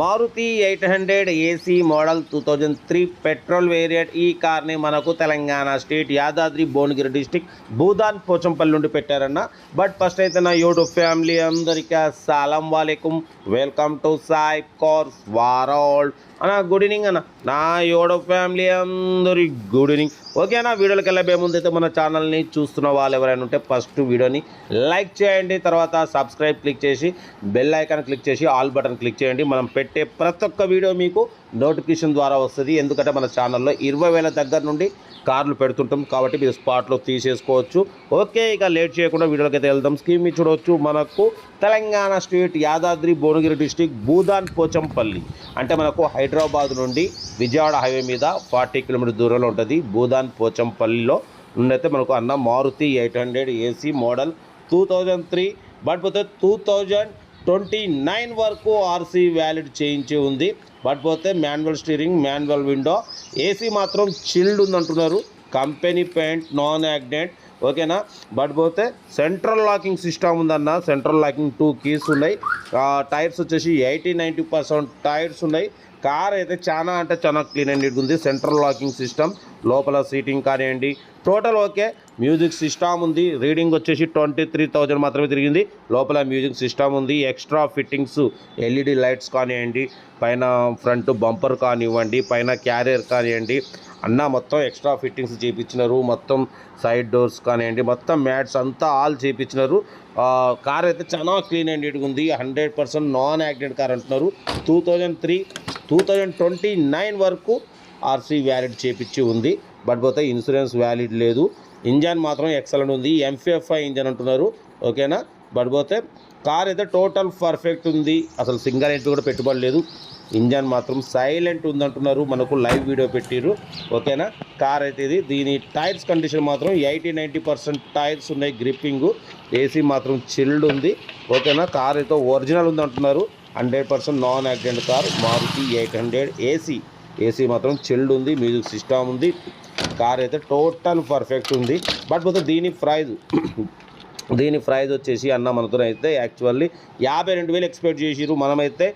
Maruti 800 AC model 2003 petrol variant. ఈ కార్ని మనకు తెలంగాణ స్టేట్ యాదాద్రి భువనగిరి డిస్టిక్ భూదాన్ పోచంపల్లి నుండి పెట్టారన్న. బట్ ఫస్ట్ అయితే నా యూట్యూబ్ ఫ్యామిలీ అందరికీ అస్సలం వాలేకుమ్, welcome to Sai cars world అన్న. గుడ్ ఈవినింగ్ అన్న, నా యూట్యూబ్ ఫ్యామిలీ అందరి గుడ్ ఈవినింగ్. ఓకే అన్న, వీడియోకి వెళ్ళబోయే ముందు అయితే మన ఛానల్ని చూస్తున్న వాళ్ళు ఎవరైనా ఉంటే ఫస్ట్ వీడియోని లైక్ చేయండి, తర్వాత సబ్స్క్రైబ్ క్లిక్ చేసి బెల్ ఐకాన్ క్లిక్ చేసి ఆల్ బటన్ క్లిక్ చేయండి. మనం పెట్టే ప్రతి ఒక్క వీడియో మీకు నోటిఫికేషన్ ద్వారా వస్తుంది. ఎందుకంటే మన ఛానల్లో 20,000 దగ్గర నుండి కార్లు పెడుతుంటాం కాబట్టి మీరు స్పాట్లో తీసేసుకోవచ్చు. ఓకే, ఇక లేట్ చేయకుండా వీడియోకి అయితే వెళ్దాం. స్కీమ్ చూడవచ్చు. మనకు తెలంగాణ స్టేట్ యాదాద్రి భువనగిరి డిస్టిక్ భూదాన్ పోచంపల్లి అంటే మనకు హైదరాబాద్ నుండి విజయవాడ హైవే మీద 40 కిలోమీటర్ దూరంలో ఉంటుంది. భూదాన్ పోచంపల్లిలో నుండైతే మనకు అన్న మారుతి 800 ఏసీ మోడల్ 2003 బట్ పోతే 2029 వరకు ఆర్సీ వ్యాలిడ్ చేయించి ఉంది. బట్ పోతే manual steering, manual window, AC మాత్రం చిల్డ్ ఉందంటున్నారు. Company paint, non accident. ఓకేనా. బట్ పోతే సెంట్రల్ లాకింగ్ సిస్టమ్ ఉందన్న. సెంట్రల్ లాకింగ్ 2 కీస్ ఉన్నాయి. టైర్స్ వచ్చేసి 80-90% టైర్స్ ఉన్నాయి. కార్ అయితే చాలా అంటే చాలా క్లీన్ అండ్ నీట్గా ఉంది. సెంట్రల్ లాకింగ్ సిస్టమ్, లోపల సీటింగ్ కానివ్వండి టోటల్ ఓకే. మ్యూజిక్ సిస్టమ్ ఉంది. రీడింగ్ వచ్చేసి 23,000 మాత్రమే తిరిగింది. లోపల మ్యూజిక్ సిస్టమ్ ఉంది. ఎక్స్ట్రా ఫిట్టింగ్స్ ఎల్ఈడి లైట్స్ కానివ్వండి, పైన ఫ్రంట్ బంపర్ కానివ్వండి, పైన క్యారియర్ కానివ్వండి అన్న మొత్తం ఎక్స్ట్రా ఫిట్టింగ్స్ చేయించినారు. మొత్తం సైడ్ డోర్స్ కానివ్వండి, మొత్తం మ్యాట్స్ అంతా ఆల్ చేయించినారు. కార్ అయితే చాలా క్లీన్ అండ్ నీట్గా ఉంది. 100% నాన్ యాక్సిడెంట్ కార్ అంటున్నారు. 2003 2029 వరకు ఆర్సీ వ్యాలిడ్ చేపించి ఉంది. బట్ పోతే ఇన్సూరెన్స్ వ్యాలిడ్ లేదు. ఇంజన్ మాత్రం ఎక్సలెంట్ ఉంది. MFI ఇంజన్ అంటున్నారు. ఓకేనా. బట్ పోతే కార్ అయితే టోటల్ పర్ఫెక్ట్ ఉంది. అసలు సింగల్ ఎంట్రీ కూడా పెట్టుబడి లేదు. ఇంజన్ మాత్రం సైలెంట్ ఉందంటున్నారు. మనకు లైవ్ వీడియో పెట్టిరు. ఓకేనా. కార్ అయితే ఇది. దీని టైర్స్ కండిషన్ మాత్రం 80-90% టైర్స్ ఉన్నాయి. గ్రిప్పింగ్, ఏసీ మాత్రం చిల్డ్ ఉంది. ఓకేనా. కార్ అయితే ఒరిజినల్ ఉందంటున్నారు. 100% non accident car Maruti 800 AC మాత్రం చిల్డ్ ఉంది. మ్యూజిక్ సిస్టమ్ ఉంది. కార్ అయితే టోటల్ పర్ఫెక్ట్ ఉంది. బట్ పోతే దీని ప్రైజ్ వచ్చేసి అన్న మనతో అయితే యాక్చువల్లీ 52,000 ఎక్స్పెక్ట్ చేసిరు. మనమైతే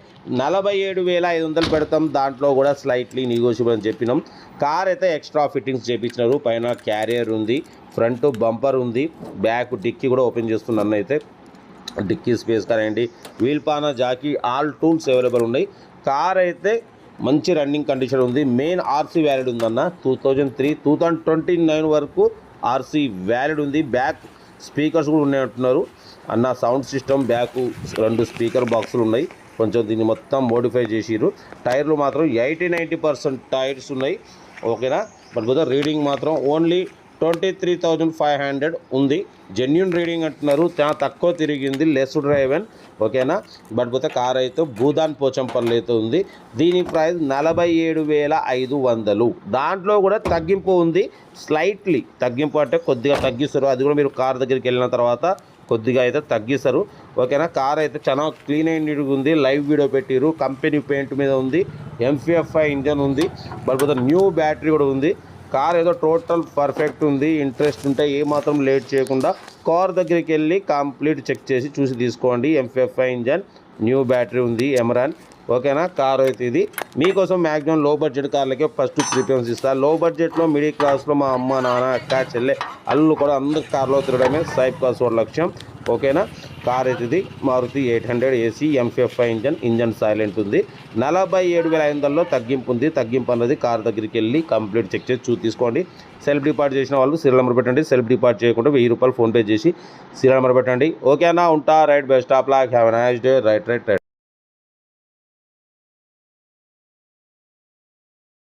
47,500 పెడతాం. దాంట్లో కూడా స్లైట్లీ నెగోషియబుల్ అని చెప్పినాం. కార్ అయితే ఎక్స్ట్రా ఫిట్టింగ్స్ చేయించినారు. పైన క్యారియర్ ఉంది, ఫ్రంట్ బంపర్ ఉంది, బ్యాక్ డిక్కీ కూడా ఓపెన్ చేస్తున్నాను. అయితే డిక్కీ స్పేస్ కానివ్వండి, వీల్ పానా, జాకీ ఆల్ టూల్స్ అవైలబుల్ ఉన్నాయి. కార్ అయితే మంచి రన్నింగ్ కండిషన్ ఉంది. మెయిన్ ఆర్సీ వ్యాలిడ్ ఉందన్న. 2003 2029 వరకు ఆర్సీ వ్యాలిడ్ ఉంది. బ్యాక్ స్పీకర్స్ కూడా ఉన్నాయంటున్నారు అన్న. సౌండ్ సిస్టమ్, బ్యాక్ 2 స్పీకర్ బాక్సులు ఉన్నాయి. కొంచెం దీన్ని మొత్తం మోడిఫై చేసిరు. టైర్లు మాత్రం 80-90% టైర్స్ ఉన్నాయి. ఓకేనా. బట్ పోతే రీడింగ్ మాత్రం ఓన్లీ 23,500 ఉంది. జెన్యున్ రీడింగ్ అంటున్నారు. చాలా తక్కువ తిరిగింది, లెస్ డ్రైవెన్. ఓకేనా. బట్ పోతే కార్ అయితే భూదాన్ పోచంపల్లి అయితే ఉంది. దీని ప్రైస్ 47,500. దాంట్లో కూడా తగ్గింపు ఉంది. స్లైట్లీ తగ్గింపు అంటే కొద్దిగా తగ్గిస్తారు. అది కూడా మీరు కార్ దగ్గరికి వెళ్ళిన తర్వాత కొద్దిగా అయితే తగ్గిస్తారు. ఓకేనా. కార్ అయితే చాలా క్లీన్ అండ్ నీట్గా ఉంది. లైవ్ వీడియో పెట్టిరు. కంపెనీ పెయింట్ మీద ఉంది. MFI ఇంజన్ ఉంది. బట్ పోతే న్యూ బ్యాటరీ కూడా ఉంది. కార్ ఏదో టోటల్ పర్ఫెక్ట్ ఉంది. ఇంట్రెస్ట్ ఉంటే ఏమాత్రం లేట్ చేయకుండా కార్ దగ్గరికి వెళ్ళి కంప్లీట్ చెక్ చేసి చూసి తీసుకోండి. MFI ఇంజన్, న్యూ బ్యాటరీ ఉంది, ఎమరాన్. ఓకేనా. కార్ అయితే ఇది మీకోసం మ్యాక్సిమం లో బడ్జెట్ కార్లకే ఫస్ట్ ప్రిఫరెన్స్ ఇస్తారు. లో బడ్జెట్లో మిడిల్ క్లాస్లో మా అమ్మ, నాన్న, అక్క, చెల్లె, అల్లు కూడా అందరు కార్లో తిరగడమే సాయిబ్ కార్స్ వారి లక్ష్యం. ఓకేనా. కార్ అయితే ఇది Maruti 800 AC MFI engine silent ఉంది. 47,500లో తగ్గింపు ఉంది. తగ్గింపు అన్నది కార్ దగ్గరికి వెళ్ళి కంప్లీట్ చెక్ చేసి తీసుకోండి. సెల్ఫ్ డిపార్ట్ చేసిన వాళ్ళు సీరియల్ నెంబర్ పెట్టండి. సెల్ఫ్ డిపార్ట్ చేయకుండా 1000 రూపాయలు ఫోన్పే చేసి సీరియల్ నెంబర్ పెట్టండి. ఓకేనా. ఉంటా. Right, best of luck, have a nice day. Right.